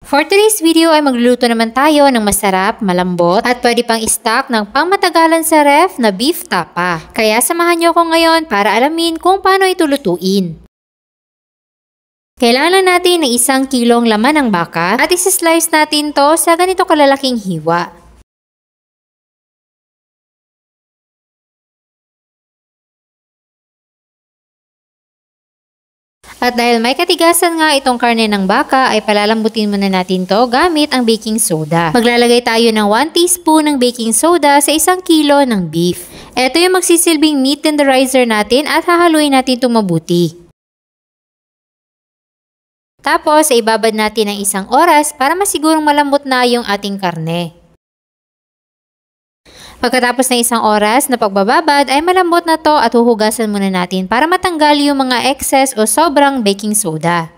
For today's video ay magluluto naman tayo ng masarap, malambot at pwede pang i-stock ng pangmatagalan sa ref na beef tapa. Kaya samahan niyo ako ngayon para alamin kung paano ito lutuin. Kailangan natin ng 1 kilong laman ng baka at isi-slice natin to sa ganito kalalaking hiwa. At dahil may katigasan nga itong karne ng baka ay palalambutin muna natin to gamit ang baking soda. Maglalagay tayo ng 1 teaspoon ng baking soda sa 1 kilo ng beef. Ito yung magsisilbing meat tenderizer natin at hahaluin natin itong mabuti. Tapos ay ibabad natin ng 1 oras para masigurong malambot na yung ating karne. Pagkatapos ng 1 oras na pagbababad ay malambot na to at huhugasan muna natin para matanggal yung mga excess o sobrang baking soda.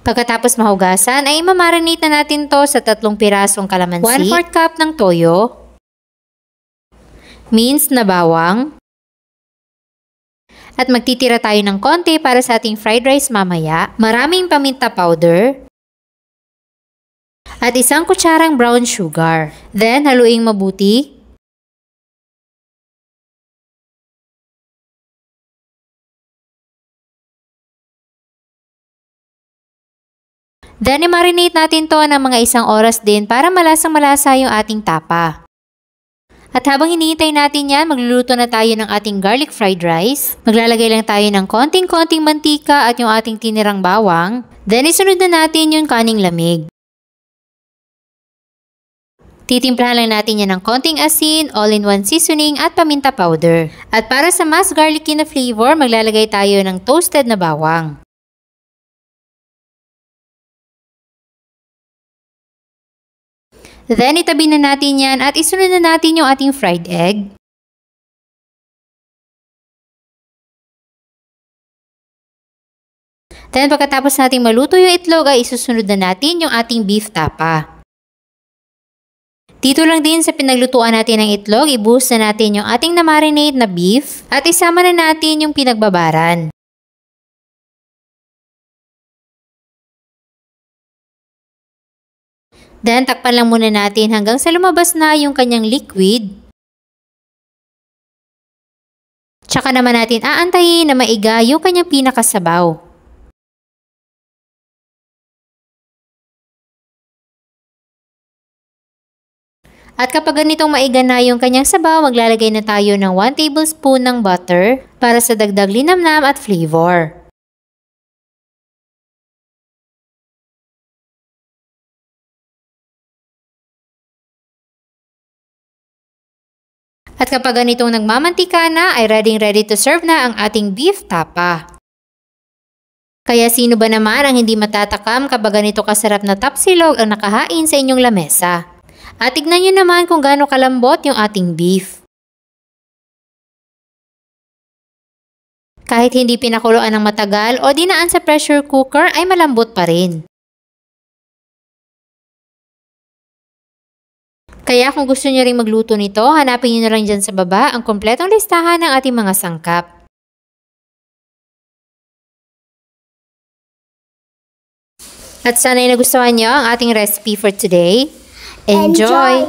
Pagkatapos mahugasan ay imamarinate na natin to sa 3 pirasong kalamansi, 1/4 cup ng toyo, minced na bawang, at magtitira tayo ng konti para sa ating fried rice mamaya, maraming paminta powder, at 1 kutsarang brown sugar. Then, haluing mabuti. Then, i-marinate natin to ng mga 1 oras din para malasang-malasa yung ating tapa. At habang hinihintay natin yan, magluluto na tayo ng ating garlic fried rice. Maglalagay lang tayo ng konting-konting mantika at yung ating tinirang bawang. Then isunod na natin yung kaning lamig. Titimplahan lang natin yan ng konting asin, all-in-one seasoning at paminta powder. At para sa mas garlicky na flavor, maglalagay tayo ng toasted na bawang. Then, itabi na natin yan at isunod na natin yung ating fried egg. Then, pagkatapos natin maluto yung itlog ay isusunod na natin yung ating beef tapa. Dito lang din sa pinaglutuan natin ng itlog, ibuhos na natin yung ating na-marinate na beef at isama na natin yung pinagbabaran. Then, takpan lang muna natin hanggang sa lumabas na yung kanyang liquid. Tsaka naman natin aantayin na maiga yung kanyang pinakasabaw. At kapag ganitong maiga na yung kanyang sabaw, maglalagay na tayo ng 1 tablespoon ng butter para sa dagdag linamnam at flavor. At kapag ganitong nagmamantika na, ay ready to serve na ang ating beef tapa. Kaya sino ba naman ang hindi matatakam kapag ganito kasarap na tapsilog ang nakahain sa inyong lamesa? At tignan nyo naman kung gaano kalambot yung ating beef. Kahit hindi pinakuluan ng matagal o dinaan sa pressure cooker ay malambot pa rin. Kaya kung gusto nyo rin magluto nito, hanapin nyo na lang dyan sa baba ang kompletong listahan ng ating mga sangkap. At sana'y nagustuhan nyo ang ating recipe for today. Enjoy!